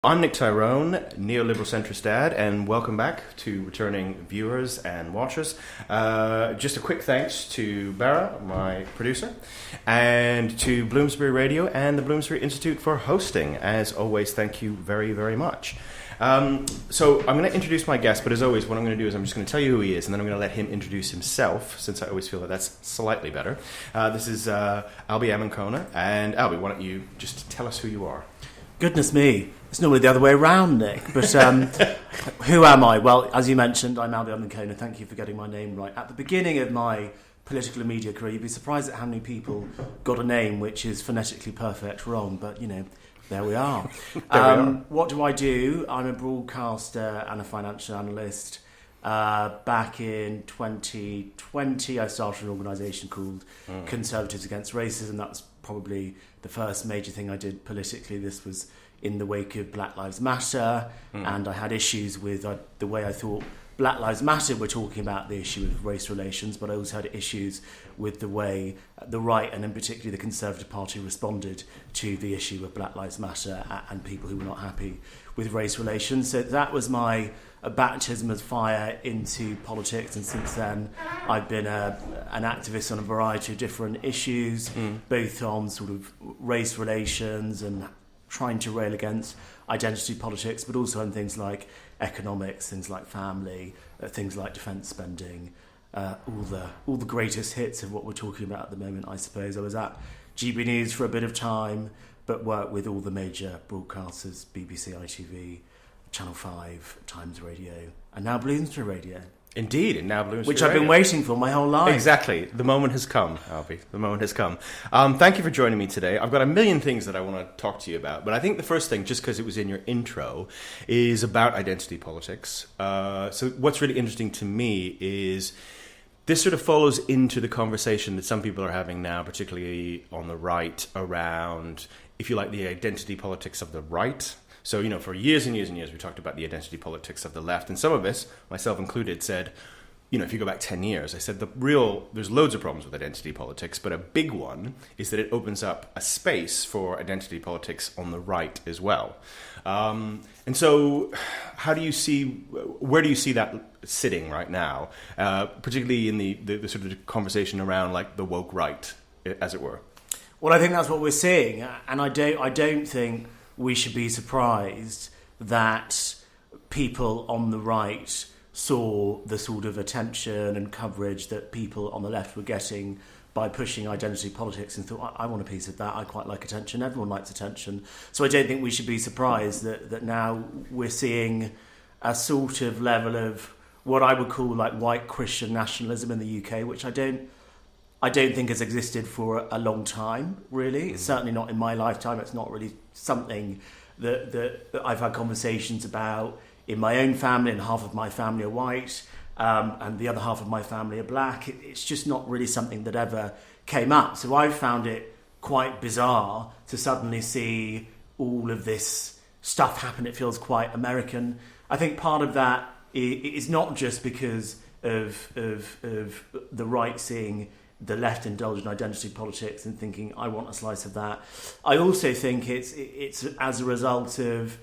I'm Nick Tyrone, neoliberal centrist dad, and welcome back to returning viewers and watchers. Just a quick thanks to Barra, my producer, and to Bloomsbury Radio and the Bloomsbury Institute for hosting. As always, thank you very, very much. So I'm going to introduce my guest, but as always, what I'm going to do is I'm just going to tell you who he is, and then I'm going to let him introduce himself, since I always feel that that's slightly better. This is Albie Amankona, and Albie, why don't you just tell us who you are? Goodness me, it's normally the other way around, Nick, but who am I? Well, as you mentioned, I'm Albie Amankona. Thank you for getting my name right. At the beginning of my political and media career, you'd be surprised at how many people got a name which is phonetically perfect wrong, but, you know, there we are. What do I do? I'm a broadcaster and a financial analyst. Back in 2020, I started an organisation called Conservatives Against Racism. That's probably the first major thing I did politically. This was in the wake of Black Lives Matter, and I had issues with the way I thought Black Lives Matter were talking about the issue of race relations, but I also had issues with the way the right, and in particular the Conservative Party, responded to the issue of Black Lives Matter and people who were not happy with race relations. So that was my baptism of fire into politics, and since then I've been an activist on a variety of different issues, both on sort of race relations and trying to rail against identity politics, but also on things like economics, things like family, things like defence spending, all the greatest hits of what we're talking about at the moment, I suppose. I was at GB News for a bit of time, but worked with all the major broadcasters, BBC, ITV, Channel 5, Times Radio, and now Bloomsbury Radio. Indeed, and now Bloomsbury Which I've been waiting for my whole life. Exactly. The moment has come, Albie. The moment has come. Thank you for joining me today. I've got a million things that I want to talk to you about, but I think the first thing, just because it was in your intro, is about identity politics. So what's really interesting to me is this sort of follows into the conversation that some people are having now, particularly on the right, around, if you like, the identity politics of the right. So, you know, for years and years and years, we talked about the identity politics of the left. And some of us, myself included, said, you know, if you go back 10 years, I said there's loads of problems with identity politics, but a big one is that it opens up a space for identity politics on the right as well. And so where do you see that sitting right now, particularly in the sort of conversation around like the woke right, as it were? Well, I think that's what we're seeing. And I don't think we should be surprised that people on the right saw the sort of attention and coverage that people on the left were getting by pushing identity politics and thought, I want a piece of that. I quite like attention. Everyone likes attention. So I don't think we should be surprised that now we're seeing a sort of level of what I would call like white Christian nationalism in the UK, which I don't think has existed for a long time, really. It's certainly not in my lifetime. It's not really something that I've had conversations about in my own family, and half of my family are white, and the other half of my family are black. It's just not really something that ever came up. So I found it quite bizarre to suddenly see all of this stuff happen. It feels quite American. I think part of that is not just because of the right seeing the left indulge in identity politics and thinking, I want a slice of that. I also think it's as a result of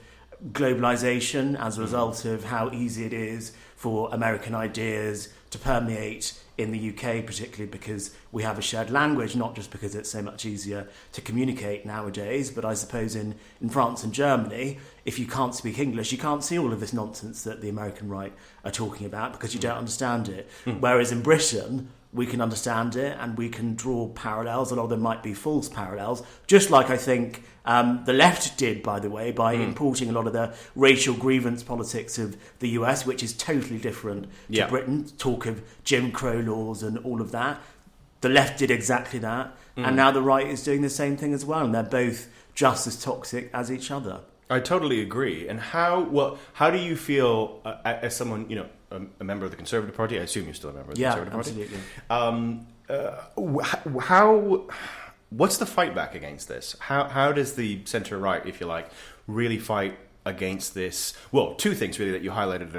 globalization, as a result of how easy it is for American ideas to permeate in the UK, particularly because we have a shared language, not just because it's so much easier to communicate nowadays, but I suppose in France and Germany, if you can't speak English, you can't see all of this nonsense that the American right are talking about because you don't understand it. Whereas in Britain, we can understand it and we can draw parallels, although there might be false parallels, just like I think the left did, by the way, by importing a lot of the racial grievance politics of the US, which is totally different to Britain. Talk of Jim Crow laws and all of that. The left did exactly that, and now the right is doing the same thing as well, and they're both just as toxic as each other. I totally agree. And how do you feel as someone, you know, a member of the Conservative Party? I assume you're still a member of the Conservative Party. Absolutely. What's the fight back against this? How does the centre right, if you like, really fight against this? Well, two things really that you highlighted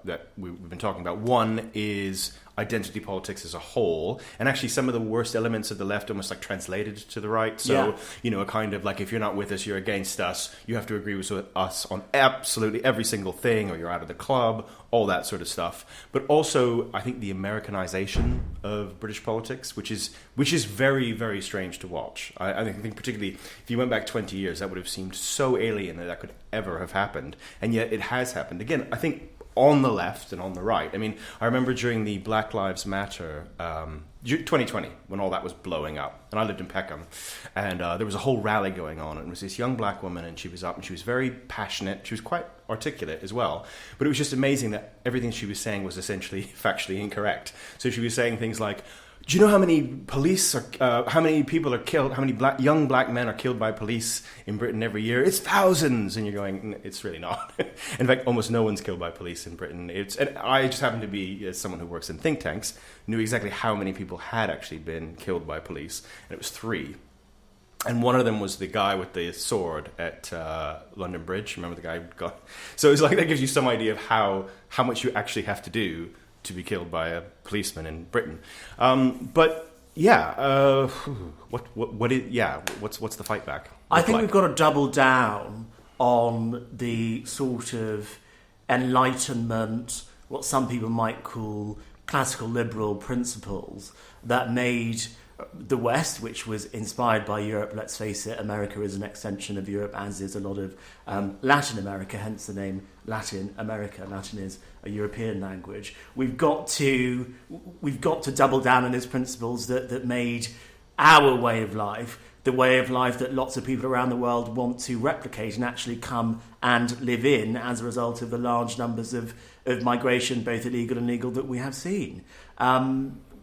that we've been talking about. One is identity politics as a whole, and actually some of the worst elements of the left almost like translated to the right. So, a kind of like, if you're not with us, you're against us, you have to agree with us on absolutely every single thing, or you're out of the club, all that sort of stuff. But also, I think the Americanization of British politics, which is very, very strange to watch. I think particularly if you went back 20 years, that would have seemed so alien that could ever have happened. And yet it has happened. Again, I think on the left and on the right. I mean, I remember during the Black Lives Matter 2020, when all that was blowing up, and I lived in Peckham, and there was a whole rally going on, and it was this young black woman, and she was up, and she was very passionate, she was quite articulate as well, but it was just amazing that everything she was saying was essentially factually incorrect. So she was saying things like, do you know how many how many people are killed, how many young black men are killed by police in Britain every year? It's thousands. And you're going, it's really not. In fact, almost no one's killed by police in Britain. And I just happen to be, as someone who works in think tanks, knew exactly how many people had actually been killed by police. And it was 3. And one of them was the guy with the sword at London Bridge. Remember the guy who got... So it's like, that gives you some idea of how much you actually have to do to be killed by a policeman in Britain. But yeah, what's the fight back? I think we've got to double down on the sort of Enlightenment, what some people might call classical liberal principles that made the West, which was inspired by Europe, let's face it, America is an extension of Europe, as is a lot of Latin America, hence the name Latin America. Latin is a European language. We've got to double down on those principles that made our way of life the way of life that lots of people around the world want to replicate and actually come and live in as a result of the large numbers of migration, both illegal and legal, that we have seen.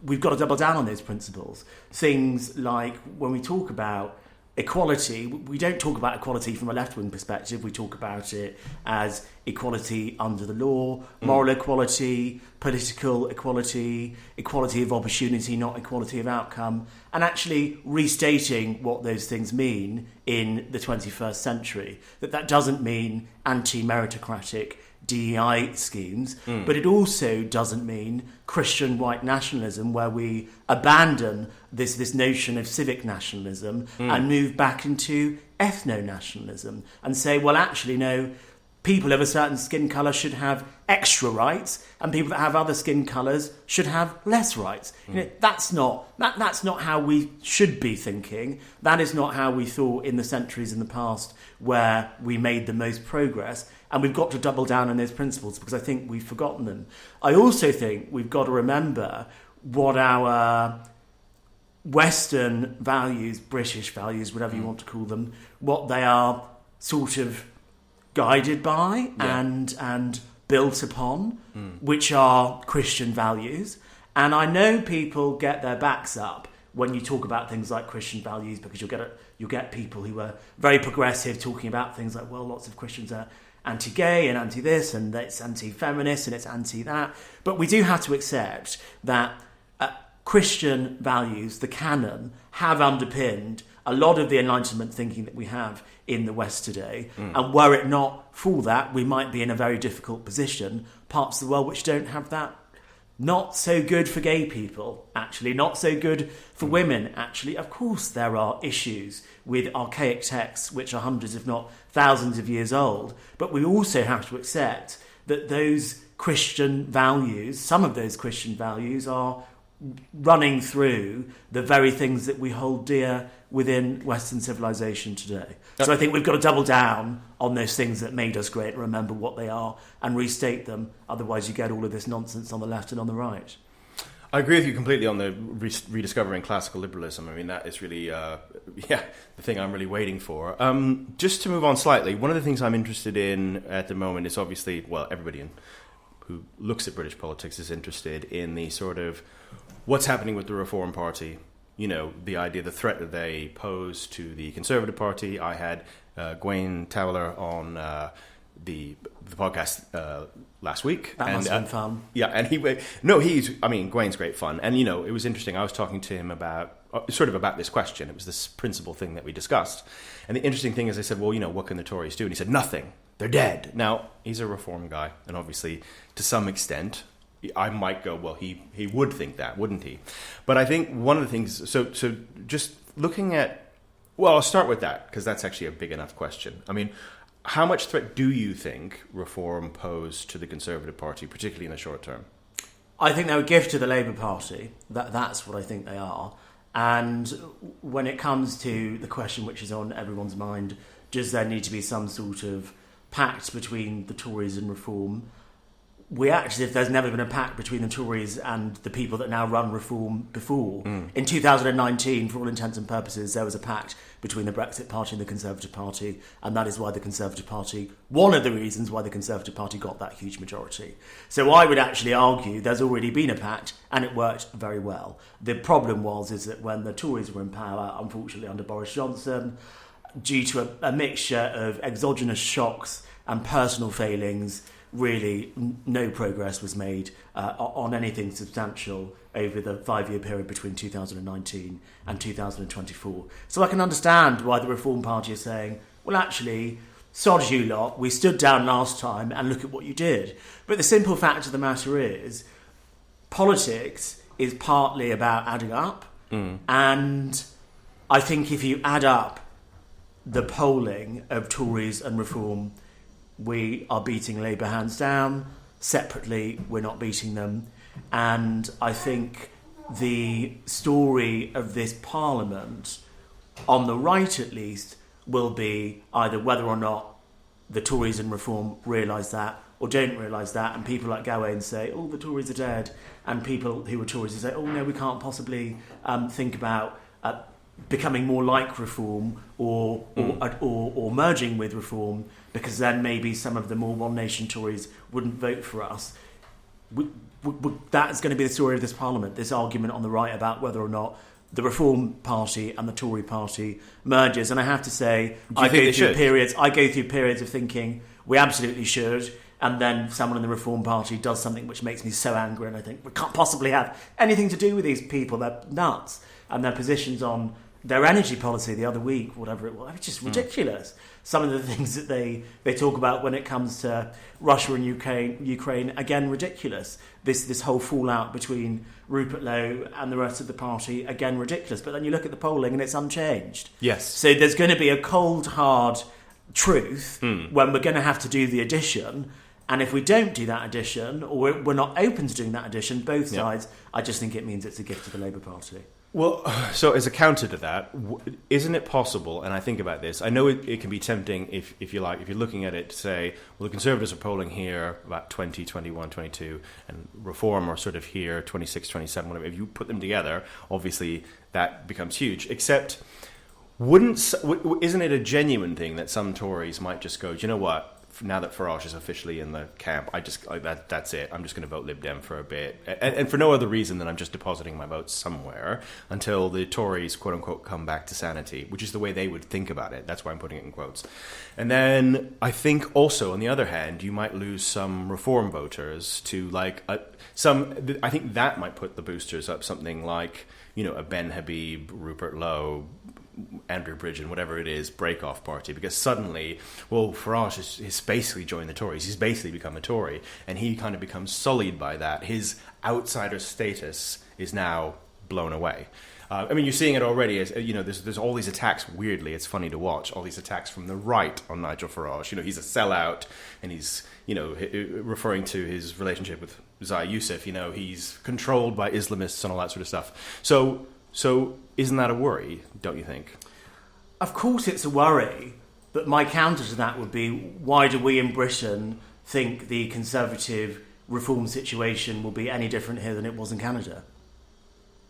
We've got to double down on those principles. Things like when we talk about equality, we don't talk about equality from a left-wing perspective. We talk about it as equality under the law, moral equality, political equality, equality of opportunity, not equality of outcome, and actually restating what those things mean in the 21st century. That doesn't mean anti-meritocratic DEI schemes, but it also doesn't mean Christian white nationalism, where we abandon this notion of civic nationalism and move back into ethno-nationalism and say, well, actually, no, people of a certain skin colour should have extra rights, and people that have other skin colours should have less rights. That's not how we should be thinking. That is not how we thought in the centuries in the past, where we made the most progress. And we've got to double down on those principles, because I think we've forgotten them. I also think we've got to remember what our Western values, British values, whatever you want to call them, what they are sort of guided by and built upon, which are Christian values. And I know people get their backs up when you talk about things like Christian values, because you'll get people who are very progressive talking about things like, well, lots of Christians are anti-gay and anti-this, and it's anti-feminist and it's anti-that. But we do have to accept that Christian values, the canon, have underpinned a lot of the Enlightenment thinking that we have in the West today. And were it not for that, we might be in a very difficult position. Parts of the world which don't have that. Not so good for gay people, actually. Not so good for women, actually. Of course, there are issues with archaic texts which are hundreds, if not thousands of years old. But we also have to accept that those Christian values, some of those Christian values, are running through the very things that we hold dear within Western civilization today. So I think we've got to double down on those things that made us great, remember what they are, and restate them. Otherwise you get all of this nonsense on the left and on the right. I agree with you completely on the rediscovering classical liberalism. I mean, that is really, the thing I'm really waiting for. Just to move on slightly, one of the things I'm interested in at the moment is obviously, well, everybody who looks at British politics is interested in the sort of what's happening with the Reform Party. You know, the idea, the threat that they pose to the Conservative Party. I had Gwaine Towler on the podcast last week. That must have been fun. Yeah, and Gwaine's great fun. And, it was interesting. I was talking to him about this question. It was this principal thing that we discussed. And the interesting thing is I said, well, what can the Tories do? And he said, nothing. They're dead. Now, he's a Reform guy. And obviously, to some extent, I might go, well, he would think that, wouldn't he? But I think one of the things, so just looking at, well, I'll start with that, because that's actually a big enough question. I mean, how much threat do you think reform posed to the Conservative Party, particularly in the short term? I think they're a gift to the Labour Party. That's what I think they are. And when it comes to the question which is on everyone's mind, does there need to be some sort of pact between the Tories and Reform? If there's never been a pact between the Tories and the people that now run Reform before. In 2019, for all intents and purposes, there was a pact between the Brexit Party and the Conservative Party, and that is why the Conservative Party, one of the reasons why the Conservative Party got that huge majority. So I would actually argue there's already been a pact, and it worked very well. The problem is that when the Tories were in power, unfortunately under Boris Johnson, due to a mixture of exogenous shocks and personal failings, really no progress was made on anything substantial over the 5-year period between 2019 and 2024. So I can understand why the Reform Party is saying, well, actually, sod you lot, we stood down last time and look at what you did. But the simple fact of the matter is, politics is partly about adding up. And I think if you add up the polling of Tories and Reform, we are beating Labour hands down. Separately, we're not beating them. And I think the story of this Parliament, on the right at least, will be either whether or not the Tories and Reform realise that or don't realise that, and people like Gawain say, oh, the Tories are dead, and people who were Tories say, oh, no, we can't possibly think about becoming more like Reform or merging with Reform, because then maybe some of the more One Nation Tories wouldn't vote for us. That's going to be the story of this Parliament, this argument on the right about whether or not the Reform Party and the Tory Party merges. And I have to say, I go through periods of thinking we absolutely should, and then someone in the Reform Party does something which makes me so angry, and I think we can't possibly have anything to do with these people. They're nuts, and their positions on their energy policy the other week, whatever it was, it's just ridiculous. Some of the things that they talk about when it comes to Russia and Ukraine, again, ridiculous. This whole fallout between Rupert Lowe and the rest of the party, again, ridiculous. But then you look at the polling and it's unchanged. Yes. So there's going to be a cold, hard truth when we're going to have to do the addition. And if we don't do that addition, or we're not open to doing that addition, both sides, I just think it means it's a gift to the Labour Party. Well, so as a counter to that, isn't it possible, and I think about this, I know it can be tempting if you like, if you're looking at it to say, well, the Conservatives are polling here about 20, 21, 22, and Reform are sort of here 26, 27, whatever. If you put them together, obviously that becomes huge. Except, isn't it a genuine thing that some Tories might just go, do you know what? Now that Farage is officially in the camp, that's it. I'm just going to vote Lib Dem for a bit, and for no other reason than I'm just depositing my vote somewhere until the Tories, quote unquote, come back to sanity, which is the way they would think about it. That's why I'm putting it in quotes. And then I think also, on the other hand, you might lose some Reform voters to I think that might put the boosters up something like, a Ben Habib, Rupert Lowe, Andrew Bridgen, whatever it is, break-off party, because suddenly, well, Farage has basically joined the Tories. He's basically become a Tory, and he kind of becomes sullied by that. His outsider status is now blown away. You're seeing it already. As there's all these attacks. Weirdly, it's funny to watch all these attacks from the right on Nigel Farage. He's a sellout, and he's referring to his relationship with Zaya Youssef. He's controlled by Islamists and all that sort of stuff. So isn't that a worry, don't you think? Of course it's a worry, but my counter to that would be, why do we in Britain think the Conservative Reform situation will be any different here than it was in Canada?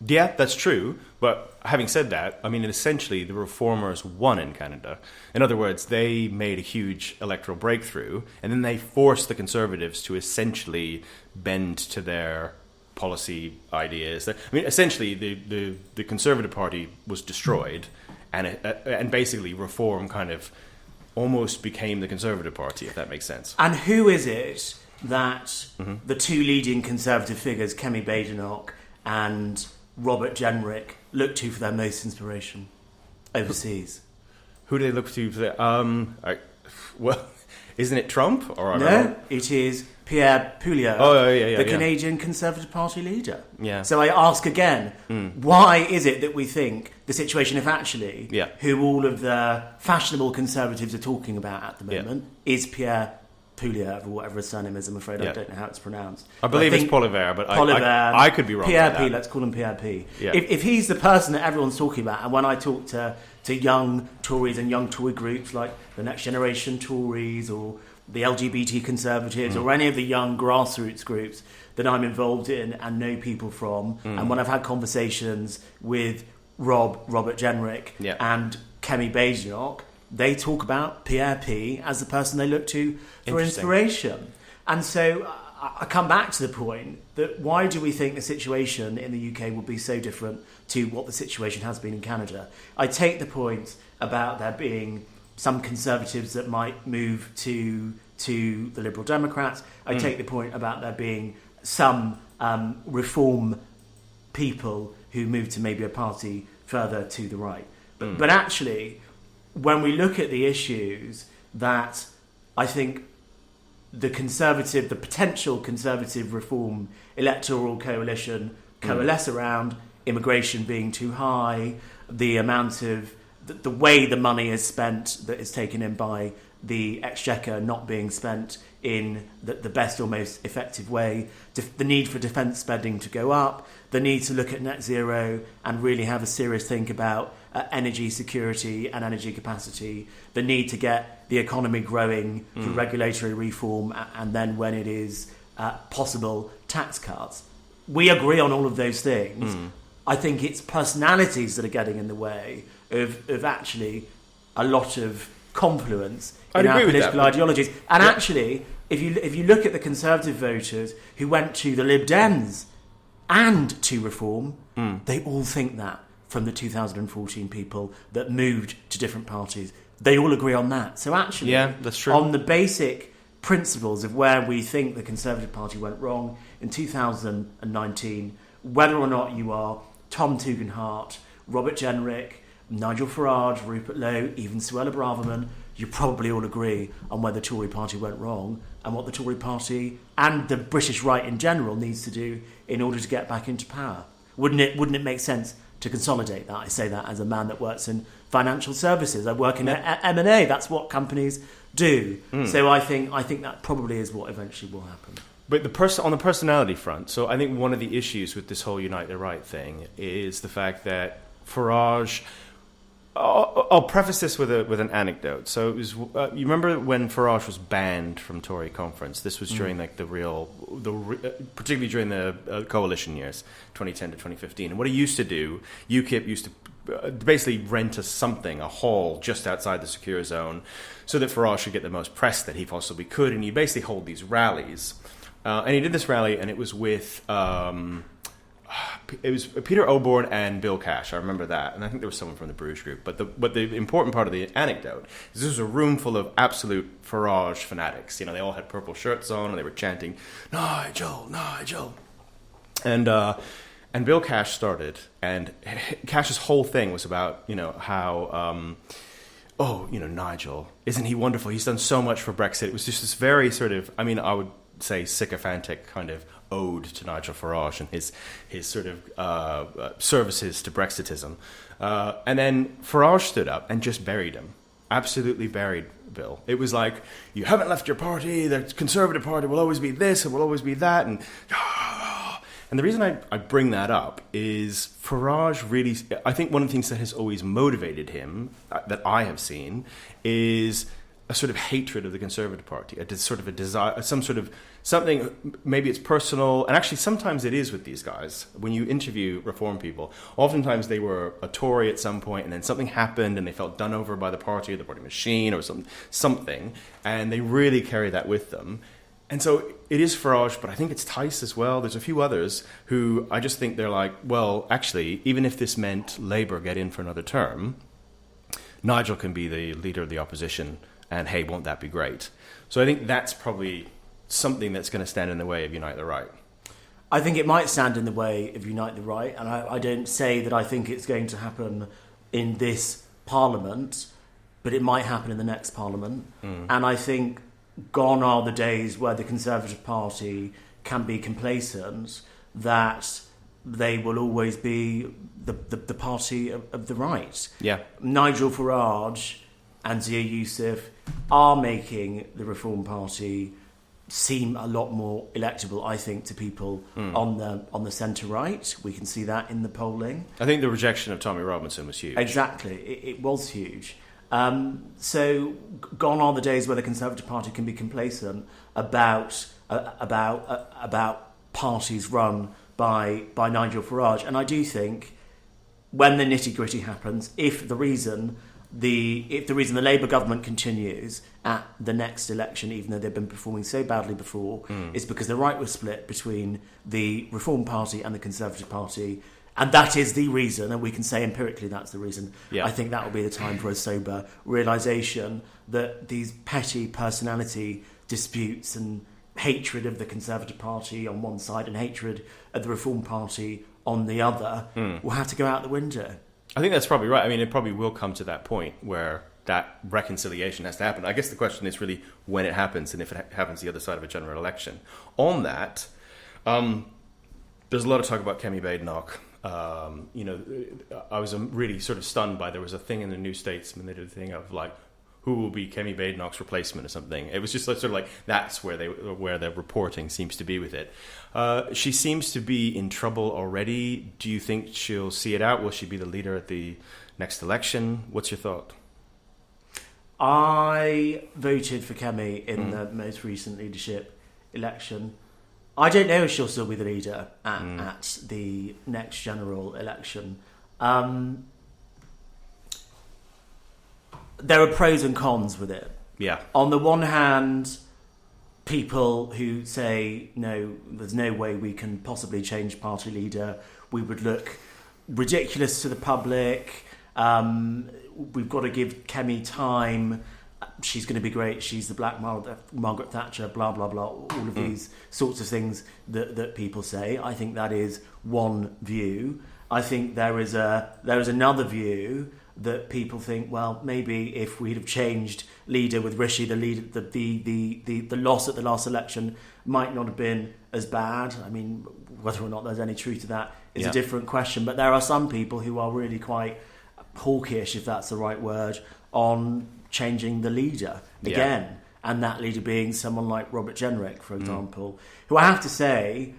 Yeah, that's true. But having said that, essentially the Reformers won in Canada. In other words, they made a huge electoral breakthrough, and then they forced the Conservatives to essentially bend to their policy ideas. Essentially, the Conservative Party was destroyed, and basically Reform kind of almost became the Conservative Party, if that makes sense. And who is it that the two leading Conservative figures, Kemi Badenoch and Robert Jenrick, look to for their most inspiration overseas? Who do they look to for their... well, Isn't it Trump? Or No, it is Pierre Pouliot, the Canadian Conservative Party leader. Yeah. So I ask again, why is it that we think the situation, if actually, who all of the fashionable Conservatives are talking about at the moment, is Pierre Pouliot, or whatever his surname is, I'm afraid I don't know how it's pronounced. I believe it's Poliver, but I could be wrong. Pierre P, let's call him Pierre P. Yeah. If he's the person that everyone's talking about, and when I talk to young Tories and young Tory groups like the Next Generation Tories or the LGBT Conservatives or any of the young grassroots groups that I'm involved in and know people from, and when I've had conversations with Robert Jenrick and Kemi Badenoch, they talk about Pierre P as the person they look to for inspiration. And so I come back to the point that why do we think the situation in the UK will be so different to what the situation has been in Canada? I take the point about there being some Conservatives that might move to the Liberal Democrats. I take the point about there being some reform people who move to maybe a party further to the right. But actually, when we look at the issues that I think the potential Conservative reform electoral coalition coalesce around, immigration being too high, the amount of the way the money is spent that is taken in by the Exchequer not being spent in the best or most effective way, the need for defence spending to go up, the need to look at net zero and really have a serious think about energy security and energy capacity, the need to get the economy growing through regulatory reform, and then when it is possible, tax cuts. We agree on all of those things. I think it's personalities that are getting in the way of actually a lot of confluence in our political ideologies. And actually, if you look at the Conservative voters who went to the Lib Dems and to Reform, they all think that from the 2014 people that moved to different parties. They all agree on that. So actually, that's true. On the basic principles of where we think the Conservative Party went wrong in 2019, whether or not you are Tom Tugendhat, Robert Jenrick, Nigel Farage, Rupert Lowe, even Suella Braverman, you probably all agree on where the Tory party went wrong and what the Tory party and the British right in general needs to do in order to get back into power. Wouldn't it make sense to consolidate that? I say that as a man that works in financial services. I work in M&A. That's what companies do. So I think that probably is what eventually will happen. But on the personality front, so I think one of the issues with this whole Unite the Right thing is the fact that Farage. I'll preface this with an anecdote. So it was you remember when Farage was banned from Tory conference? This was during particularly during the coalition years, 2010 to 2015. And what he used to do, UKIP used to basically rent a hall just outside the secure zone, so that Farage should get the most press that he possibly could. And he basically hold these rallies. And he did this rally, and it was with. It was Peter Oborne and Bill Cash. I remember that, and I think there was someone from the Bruges Group. But the important part of the anecdote is this was a room full of absolute Farage fanatics. You know, they all had purple shirts on, and they were chanting "Nigel, Nigel," and Bill Cash started, and Cash's whole thing was about how. Nigel, isn't he wonderful? He's done so much for Brexit. It was just this very sort of, I would say, sycophantic kind of ode to Nigel Farage and his sort of services to Brexitism. And then Farage stood up and just buried him. Absolutely buried Bill. It was like, you haven't left your party, the Conservative Party will always be this, it will always be that. And the reason I bring that up is Farage really, I think one of the things that has always motivated him, that I have seen, is a sort of hatred of the Conservative Party, a desire, something, maybe it's personal, and actually sometimes it is with these guys. When you interview Reform people, oftentimes they were a Tory at some point, and then something happened, and they felt done over by the party machine, or something, and they really carry that with them. And so it is Farage, but I think it's Tice as well. There's a few others who I just think they're like, well, actually, even if this meant Labour get in for another term, Nigel can be the leader of the opposition, and hey, won't that be great? So I think that's probably something that's going to stand in the way of Unite the Right. I think it might stand in the way of Unite the Right, and I don't say that I think it's going to happen in this Parliament, but it might happen in the next Parliament. And I think gone are the days where the Conservative Party can be complacent, that they will always be the party of the right. Yeah. Nigel Farage and Zia Youssef are making the Reform Party seem a lot more electable, I think, to people on the centre right. We can see that in the polling. I think the rejection of Tommy Robinson was huge. Exactly, it was huge. So gone are the days where the Conservative Party can be complacent about parties run by Nigel Farage. And I do think when the nitty gritty happens, if the reason the Labour government continues at the next election, even though they've been performing so badly before, is because the right was split between the Reform Party and the Conservative Party. And that is the reason, and we can say empirically that's the reason. Yeah. I think that will be the time for a sober realisation that these petty personality disputes and hatred of the Conservative Party on one side and hatred of the Reform Party on the other will have to go out the window. I think that's probably right. I mean, it probably will come to that point where that reconciliation has to happen. I guess the question is really when it happens and if it happens the other side of a general election. On that, there's a lot of talk about Kemi Badenoch. I was really sort of stunned by there was a thing in the New Statesman. They did a thing of like, who will be Kemi Badenoch's replacement or something. It was just sort of like that's where the reporting seems to be with it. She seems to be in trouble already. Do you think she'll see it out? Will she be the leader at the next election? What's your thought? I voted for Kemi in the most recent leadership election. I don't know if she'll still be the leader at the next general election. There are pros and cons with it. Yeah. On the one hand, people who say, no, there's no way we can possibly change party leader. We would look ridiculous to the public. We've got to give Kemi time. She's going to be great. She's the Black Margaret Thatcher, blah, blah, blah. All of these sorts of things that people say. I think that is one view. I think there is another view that people think, well, maybe if we'd have changed leader with Rishi, the loss at the last election might not have been as bad. I mean, whether or not there's any truth to that is a different question. But there are some people who are really quite hawkish, if that's the right word, on changing the leader again. And that leader being someone like Robert Jenrick, for example, who I have to say,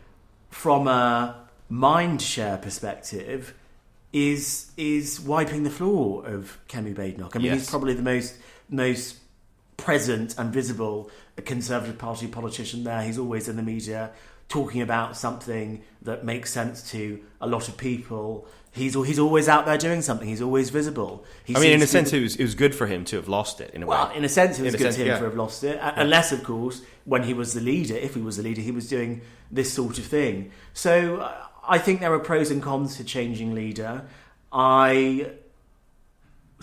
from a mind share perspective, is wiping the floor of Kemi Badenoch. I mean, he's probably the most present and visible Conservative Party politician there. He's always in the media talking about something that makes sense to a lot of people. He's always out there doing something. He's always visible. In a sense, it was good for him to have lost it, in a way. Well, in a sense, it was good for him to have lost it. Unless, of course, when he was the leader, if he was the leader, he was doing this sort of thing. So I think there are pros and cons to changing leader. I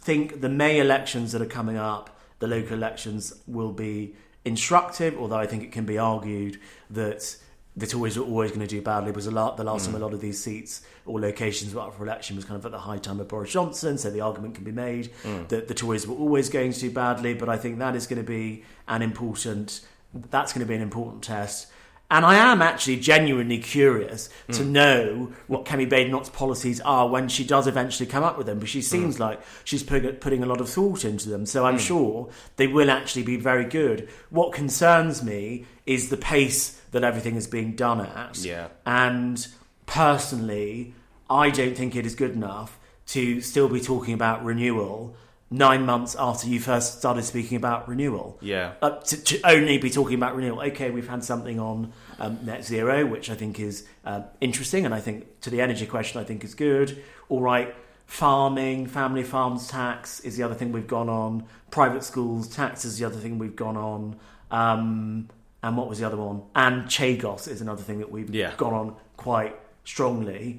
think the May elections that are coming up, the local elections, will be instructive, although I think it can be argued that the Tories are always going to do badly, because the last time a lot of these seats or locations were up for election was kind of at the high time of Boris Johnson, so the argument can be made that the Tories were always going to do badly, but I think that is going to be an important test. And I am actually genuinely curious to know what Kemi Badenoch's policies are when she does eventually come up with them, because she seems like she's putting a lot of thought into them. So I'm sure they will actually be very good. What concerns me is the pace that everything is being done at. Yeah. And personally, I don't think it is good enough to still be talking about renewal 9 months after you first started speaking about renewal. Yeah. To only be talking about renewal. Okay, we've had something on net zero, which I think is interesting, and I think to the energy question, I think is good. All right, farming, family farms tax is the other thing we've gone on. Private schools tax is the other thing we've gone on. And what was the other one? And Chagos is another thing that we've gone on quite strongly.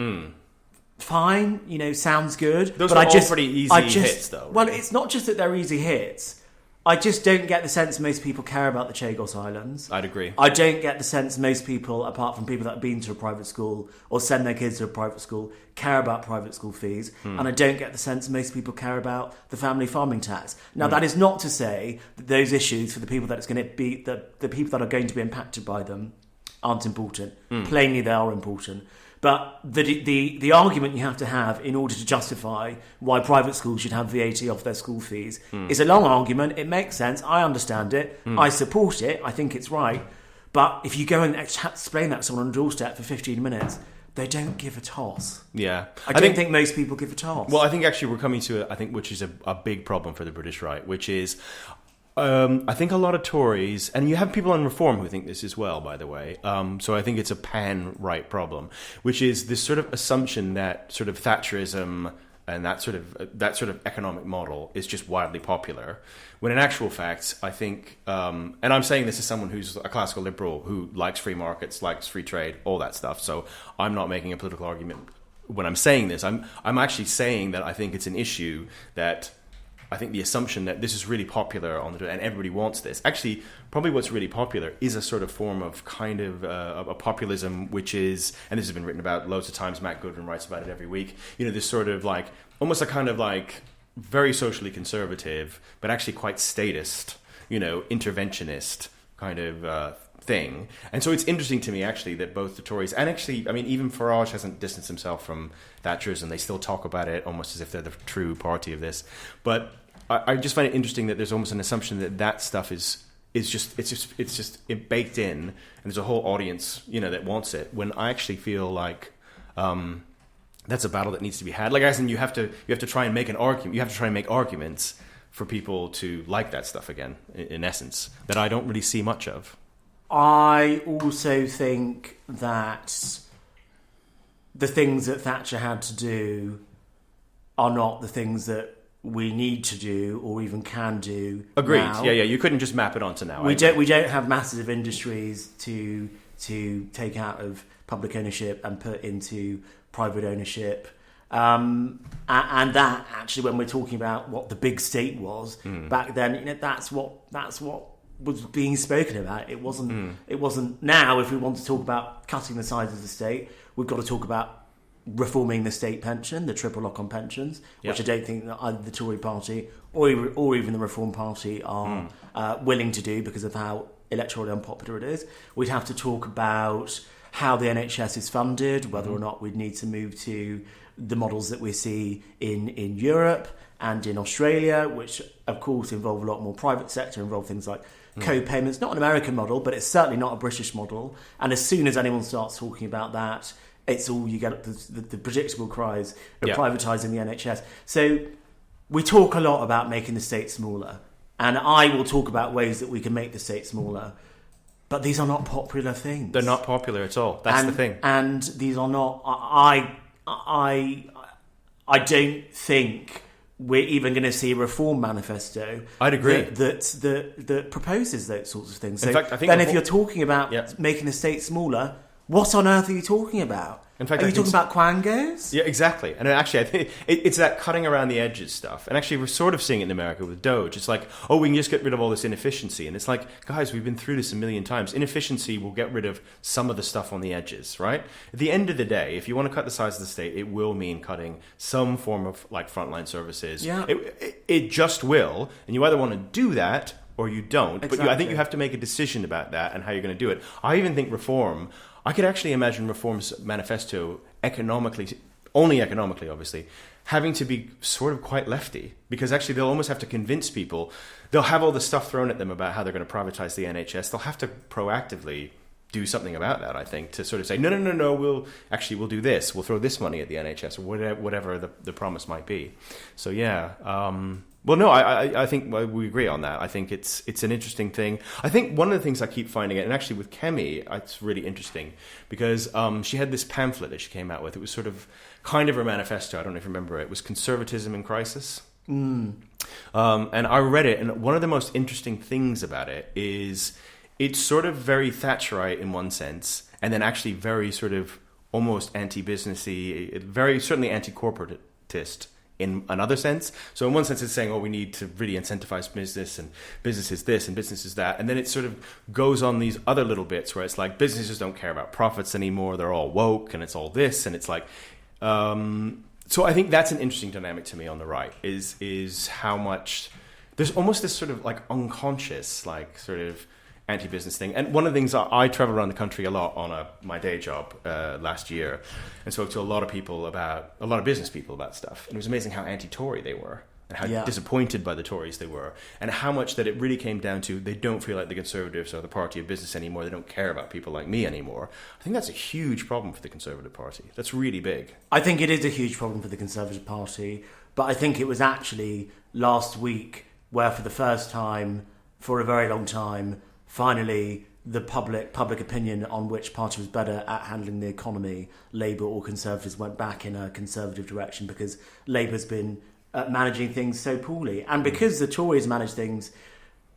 Fine, sounds good. Those are all pretty easy hits, though. Well, it's not just that they're easy hits. I just don't get the sense most people care about the Chagos Islands. I'd agree. I don't get the sense most people, apart from people that have been to a private school or send their kids to a private school, care about private school fees. And I don't get the sense most people care about the family farming tax. Now, that is not to say that those issues for the people that it's going to be, the people that are going to be impacted by them aren't important. Plainly, they are important. But the argument you have to have in order to justify why private schools should have VAT off their school fees is a long argument. It makes sense. I understand it. I support it. I think it's right. But if you go and explain that to someone on a doorstep for 15 minutes, they don't give a toss. Yeah. I don't think most people give a toss. Well, I think actually we're coming to, which is a big problem for the British right, which is... I think a lot of Tories, and you have people on Reform who think this as well, by the way. So I think it's a pan-right problem, which is this sort of assumption that sort of Thatcherism and that sort of economic model is just wildly popular. When in actual fact, I think, and I'm saying this as someone who's a classical liberal who likes free markets, likes free trade, all that stuff. So I'm not making a political argument when I'm saying this. I'm actually saying that I think it's an issue that. I think the assumption that this is really popular and everybody wants this. Actually, probably what's really popular is a sort of form of kind of a populism, which is, and this has been written about loads of times. Matt Goodwin writes about it every week. This sort of like almost a kind of like very socially conservative, but actually quite statist, interventionist kind of thing. And so it's interesting to me actually that both the Tories and actually, I mean, even Farage hasn't distanced himself from Thatcherism. They still talk about it almost as if they're the true party of this. But I just find it interesting that there's almost an assumption that stuff is just baked in, and there's a whole audience that wants it. When I actually feel like that's a battle that needs to be had. Like as in you have to try and make an argument. You have to try and make arguments for people to like that stuff again. In essence, that I don't really see much of. I also think that the things that Thatcher had to do are not the things that we need to do or even can do. Agreed. Now. Yeah. You couldn't just map it onto now. We don't have massive industries to take out of public ownership and put into private ownership. And that actually, when we're talking about what the big state was back then, that's what was being spoken about. It wasn't. Now, if we want to talk about cutting the size of the state, we've got to talk about reforming the state pension, the triple lock on pensions, which I don't think that either the Tory party or even the Reform Party are willing to do because of how electorally unpopular it is. We'd have to talk about how the NHS is funded, whether or not we'd need to move to the models that we see in Europe and in Australia, which of course involve a lot more private sector, involve things like co-payments, not an American model, but it's certainly not a British model. And as soon as anyone starts talking about that, it's all you get the predictable cries of privatising the NHS. So we talk a lot about making the state smaller, and I will talk about ways that we can make the state smaller. But these are not popular things. They're not popular at all. That's the thing. And these are not. I don't think we're even going to see a reform manifesto. I'd agree that proposes those sorts of things. So in fact, I think then, if you're talking about making the state smaller, what on earth are you talking about? In fact, are you talking about quangos? Yeah, exactly. And actually, I think it's that cutting around the edges stuff. And actually, we're sort of seeing it in America with Doge. It's like, oh, we can just get rid of all this inefficiency. And it's like, guys, we've been through this a million times. Inefficiency will get rid of some of the stuff on the edges, right? At the end of the day, if you want to cut the size of the state, it will mean cutting some form of like frontline services. Yeah. It just will. And you either want to do that or you don't. Exactly. But I think you have to make a decision about that and how you're going to do it. I even think reform... I could actually imagine Reform's manifesto only economically, obviously, having to be sort of quite lefty, because actually they'll almost have to convince people. They'll have all this stuff thrown at them about how they're going to privatize the NHS. They'll have to proactively do something about that, I think, to sort of say, no, we'll do this. We'll throw this money at the NHS or whatever the promise might be. So, yeah. Well, no, I think we agree on that. I think it's an interesting thing. I think one of the things I keep finding, and actually with Kemi, it's really interesting because she had this pamphlet that she came out with. It was sort of kind of her manifesto. I don't know if you remember it. It was Conservatism in Crisis. And I read it, and one of the most interesting things about it is it's sort of very Thatcherite in one sense, and then actually very sort of almost anti-businessy, very certainly anti-corporatist in another sense. So in one sense, it's saying, oh, we need to really incentivize business, and business is this and business is that. And then it sort of goes on these other little bits where it's like businesses don't care about profits anymore. They're all woke and it's all this. And it's like, so I think that's an interesting dynamic to me on the right is how much there's almost this sort of like unconscious, like sort of anti-business thing. And one of the things, I travel around the country a lot on my day job last year, and spoke to a lot of business people about stuff. And it was amazing how anti-Tory they were, and how disappointed by the Tories they were, and how much that it really came down to they don't feel like the Conservatives are the party of business anymore. They don't care about people like me anymore. I think that's a huge problem for the Conservative Party. That's really big. I think it is a huge problem for the Conservative Party, but I think it was actually last week where for the first time, for a very long time, finally, the public opinion on which party was better at handling the economy, Labour or Conservatives, went back in a Conservative direction because Labour's been managing things so poorly. And because the Tories manage things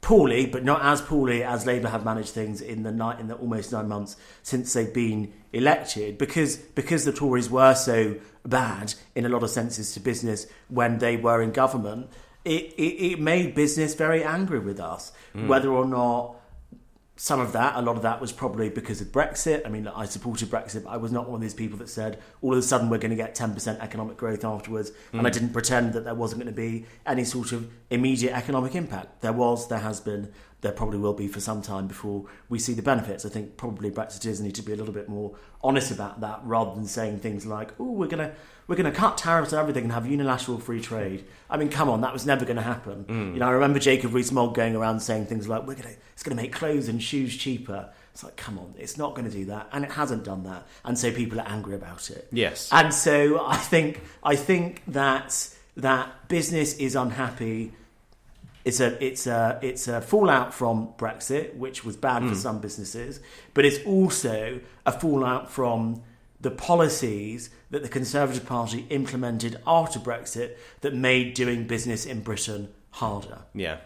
poorly, but not as poorly as Labour have managed things in the almost 9 months since they've been elected, because the Tories were so bad in a lot of senses to business when they were in government, it made business very angry with us, whether or not a lot of that was probably because of Brexit. I mean, I supported Brexit, but I was not one of these people that said, all of a sudden we're going to get 10% economic growth afterwards. And I didn't pretend that there wasn't going to be any sort of immediate economic impact. There has been, there probably will be for some time before we see the benefits. I think probably Brexiteers need to be a little bit more honest about that, rather than saying things like, oh, we're going to cut tariffs and everything and have unilateral free trade. I mean, come on, that was never going to happen. You know, I remember Jacob Rees-Mogg going around saying things like, it's going to make clothes and shoes cheaper. It's like, come on, it's not going to do that, and it hasn't done that, and so people are angry about it. Yes, and so I think that business is unhappy. It's a fallout from Brexit, which was bad for some businesses, but it's also a fallout from the policies that the Conservative Party implemented after Brexit that made doing business in Britain harder. Yeah.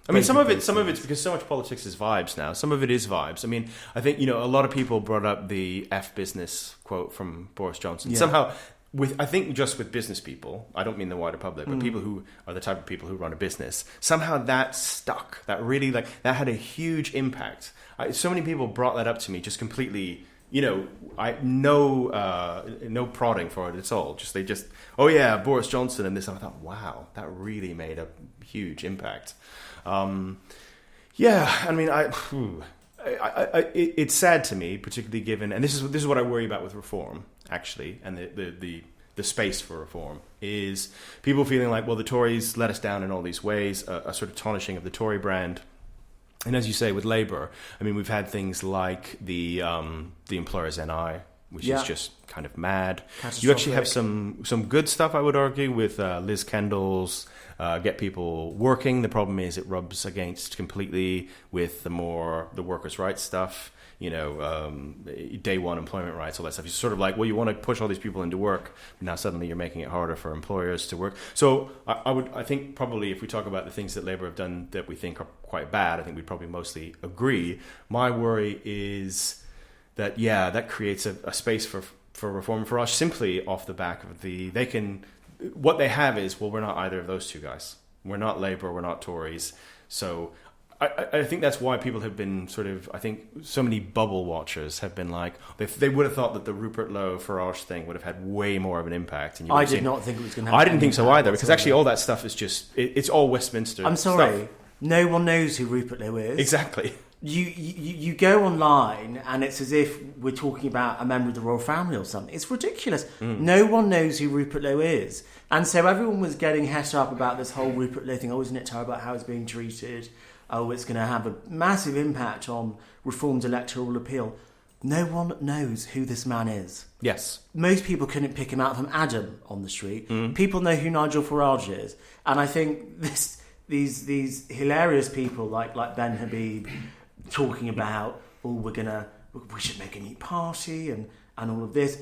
I mean, some of it's because so much politics is vibes now. Some of it is vibes. I mean, I think, a lot of people brought up the F business quote from Boris Johnson. Yeah. Somehow, I think just with business people, I don't mean the wider public, but people who are the type of people who run a business, somehow that stuck. That really, that had a huge impact. So many people brought that up to me just completely, no prodding for it at all. Oh yeah, Boris Johnson and this. And I thought, wow, that really made a huge impact. I mean, it's sad to me, particularly given, and this is what I worry about with reform, actually, and the space for reform, is people feeling like, well, the Tories let us down in all these ways, a sort of tarnishing of the Tory brand. And as you say, with Labour, I mean, we've had things like the Employers' NI, which is just kind of mad. You actually have some good stuff, I would argue, with Liz Kendall's Get People Working. The problem is it rubs against completely with the workers' rights stuff, day one employment rights, all that stuff. It's sort of like, well, you want to push all these people into work, but now suddenly you're making it harder for employers to work. So I think probably if we talk about the things that Labour have done that we think are quite bad, I think we'd probably mostly agree. My worry is that, that creates a space for reform for us, simply off the back of what they have is, well, we're not either of those two guys. We're not Labour, we're not Tories. So I think that's why people have been I think so many bubble watchers have been like, they would have thought that the Rupert Lowe-Farage thing would have had way more of an impact. And I did not think it was going to have I didn't think so either, because actually all that stuff is just, it's all Westminster I'm sorry, stuff. No one knows who Rupert Lowe is. Exactly. You go online and it's as if we're talking about a member of the royal family or something. It's ridiculous. No one knows who Rupert Lowe is. And so everyone was getting het up about this whole Rupert Lowe thing. Oh, isn't it terrible about how it's being treated? Oh, it's going to have a massive impact on Reform's electoral appeal. No one knows who this man is. Yes. Most people couldn't pick him out from Adam on the street. People know who Nigel Farage is. And I think these hilarious people like Ben Habib talking about, we should make a new party and all of this.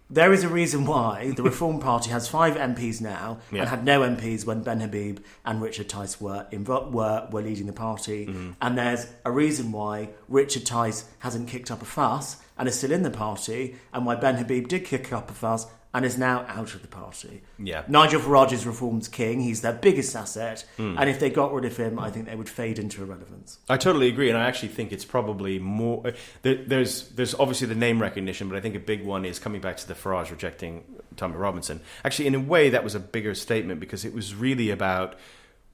There is a reason why the Reform Party has 5 MPs now and had no MPs when Ben Habib and Richard Tice were leading the party. And there's a reason why Richard Tice hasn't kicked up a fuss and is still in the party, and why Ben Habib did kick up a fuss and is now out of the party. Yeah. Nigel Farage is Reform's king. He's their biggest asset. And if they got rid of him, I think they would fade into irrelevance. I totally agree, and I actually think it's probably more... There's obviously the name recognition, but I think a big one is coming back to the Farage rejecting Tommy Robinson. Actually, in a way, that was a bigger statement because it was really about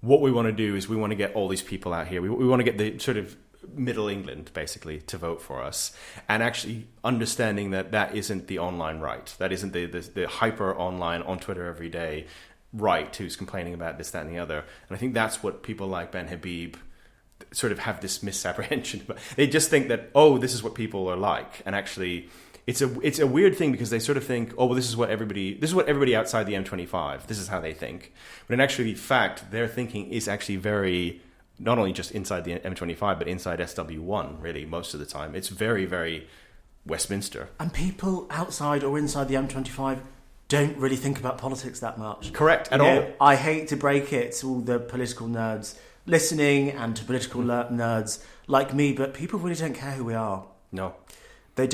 what we want to do is we want to get all these people out here. We want to get the sort of middle England, basically, to vote for us, and actually understanding that isn't the online right. That isn't the hyper online, on Twitter every day right who's complaining about this, that, and the other. And I think that's what people like Ben Habib sort of have this misapprehension about. They just think that, oh, this is what people are like, and actually it's a weird thing because they sort of think, oh, well, this is what everybody outside the M25, this is how they think. But in actually fact, their thinking is actually very, not only just inside the M25, but inside SW1, really, most of the time. It's very, very Westminster. And people outside or inside the M25 don't really think about politics that much. Correct, at all. I hate to break it to all the political nerds listening and to political nerds like me, but people really don't care who we are. No. They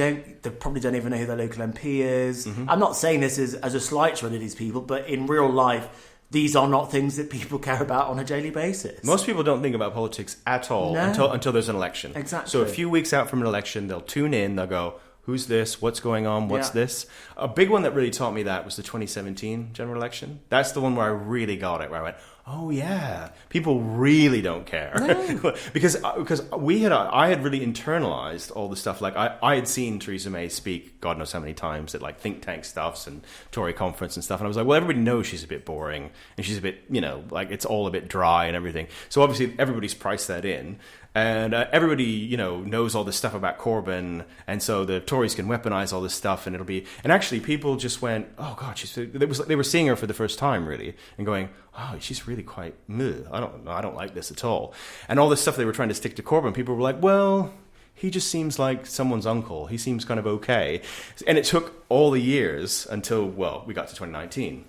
probably don't even know who their local MP is. I'm not saying this as a slight to any of these people, but in real life, these are not things that people care about on a daily basis. Most people don't think about politics at all until there's an election. Exactly. So a few weeks out from an election, they'll tune in, they'll go, who's this? What's going on? What's this? A big one that really taught me that was the 2017 general election. That's the one where I really got it, where I went, oh yeah, people really don't care. No. because I had really internalized all the stuff. Like I had seen Theresa May speak God knows how many times at like think tank stuffs and Tory conference and stuff, and I was like, well, everybody knows she's a bit boring and she's a bit, like it's all a bit dry and everything. So obviously everybody's priced that in. And everybody, knows all this stuff about Corbyn, and so the Tories can weaponize all this stuff, and it'll be. And actually, people just went, "Oh God, they were seeing her for the first time, really, and going, oh, she's really quite. I don't like this at all." And all this stuff they were trying to stick to Corbyn, people were like, "Well, he just seems like someone's uncle. He seems kind of okay." And it took all the years until we got to 2019.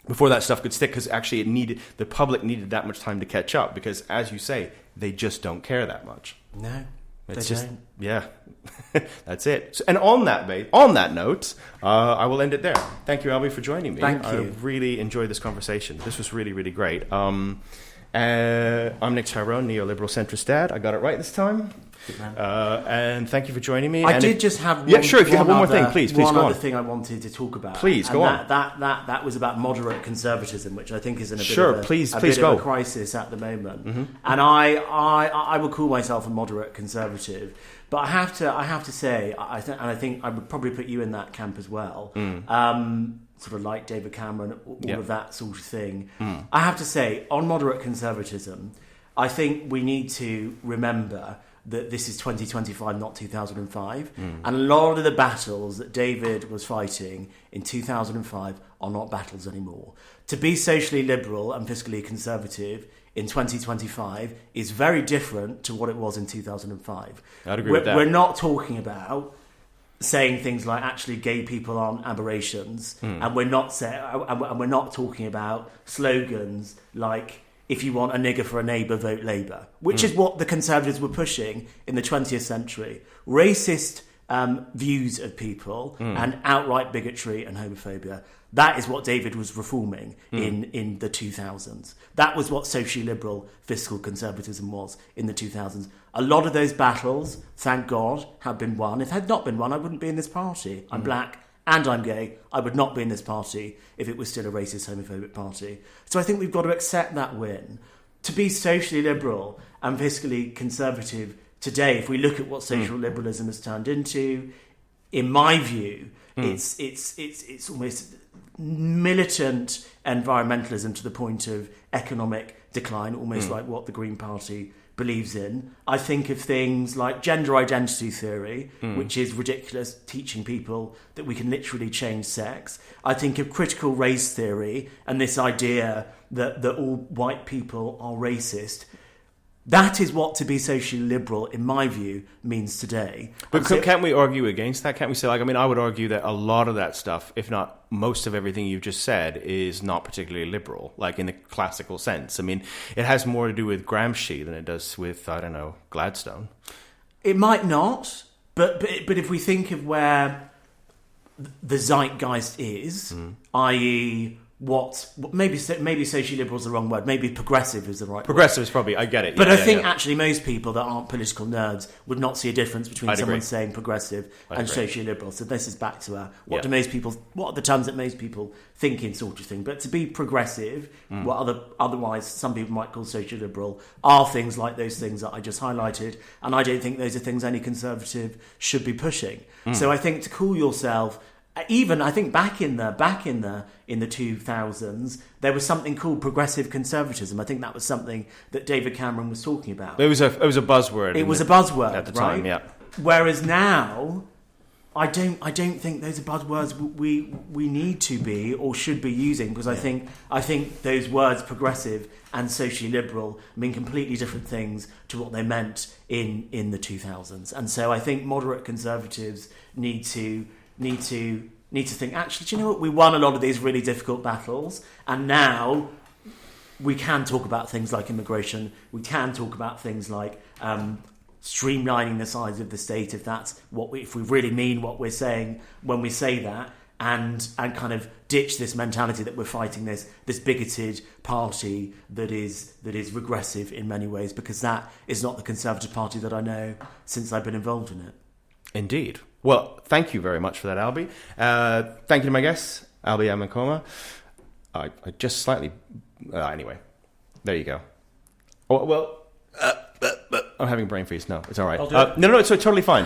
Before that stuff could stick, because actually the public needed that much time to catch up, because as you say, they just don't care that much. No, it's they just don't. Yeah, that's it. So, and on that note, I will end it there. Thank you, Albie, for joining me. Thank you. I really enjoyed this conversation. This was really, really great. I'm Nick Tyrone, neoliberal centrist dad. I got it right this time. Good man. And thank you for joining me. I did just have if you have one more thing, please go on. One other thing I wanted to talk about. Please, go on. That was about moderate conservatism, which I think is in a bit of a crisis at the moment. Mm-hmm. And I would call myself a moderate conservative, but I have to say, I think I would probably put you in that camp as well. Sort of like David Cameron, all of that sort of thing. I have to say, on moderate conservatism, I think we need to remember that this is 2025, not 2005. And a lot of the battles that David was fighting in 2005 are not battles anymore. To be socially liberal and fiscally conservative in 2025 is very different to what it was in 2005. I'd agree with that. We're not talking about saying things like actually gay people aren't aberrations, and we're not talking about slogans like, if you want a nigger for a neighbour, vote Labour, which is what the Conservatives were pushing in the 20th century. Racist views of people and outright bigotry and homophobia. That is what David was reforming in the 2000s. That was what socially liberal fiscal conservatism was in the 2000s. A lot of those battles, thank God, have been won. If they had not been won, I wouldn't be in this party. I'm black and I'm gay. I would not be in this party if it was still a racist, homophobic party. So I think we've got to accept that win. To be socially liberal and fiscally conservative today, if we look at what social liberalism has turned into, in my view, it's almost militant environmentalism to the point of economic decline, almost like what the Green Party believes in. I think of things like gender identity theory, which is ridiculous, teaching people that we can literally change sex. I think of critical race theory and this idea that all white people are racist. That is what to be socially liberal, in my view, means today. But can't we argue against that? Can't we say, I would argue that a lot of that stuff, if not most of everything you've just said, is not particularly liberal, like in the classical sense. I mean, it has more to do with Gramsci than it does with, Gladstone. It might not, but if we think of where the zeitgeist is, i.e., maybe socially liberal is the wrong word. Maybe progressive is the right word. Progressive is probably, I get it. But I think actually most people that aren't political nerds would not see a difference between someone saying progressive and socially liberal. So this is back to what are the terms that most people think in sort of thing. But to be progressive, what otherwise some people might call socially liberal, are things like those things that I just highlighted. And I don't think those are things any conservative should be pushing. So I think to call yourself... Even I think back in the 2000s, there was something called progressive conservatism. I think that was something that David Cameron was talking about. It was a buzzword. It was a buzzword at the time, yeah. Whereas now, I don't think those are buzzwords we need to be or should be using, because I think those words progressive and socially liberal mean completely different things to what they meant in the 2000s. And so I think moderate conservatives need to think, actually, do you know what? We won a lot of these really difficult battles, and now we can talk about things like immigration. We can talk about things like streamlining the size of the state, if we really mean what we're saying when we say that, and kind of ditch this mentality that we're fighting this bigoted party that is regressive in many ways, because that is not the Conservative Party that I know since I've been involved in it. Indeed. Well, thank you very much for that, Albie. Thank you to my guest, Albie Amankona. I just slightly... anyway, there you go. Oh, well, I'm having brain freeze. No, it's all right. No, it's totally fine.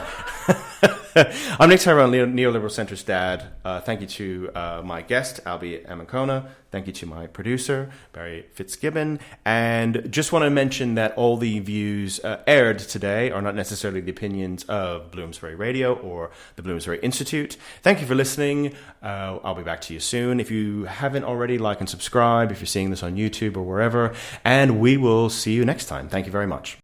I'm Nick Tyrone, neoliberal centrist dad. Thank you to my guest, Albie Amankona. Thank you to my producer, Barry Fitzgibbon. And just want to mention that all the views aired today are not necessarily the opinions of Bloomsbury Radio or the Bloomsbury Institute. Thank you for listening. I'll be back to you soon. If you haven't already, like and subscribe if you're seeing this on YouTube or wherever. And we will see you next time. Thank you very much.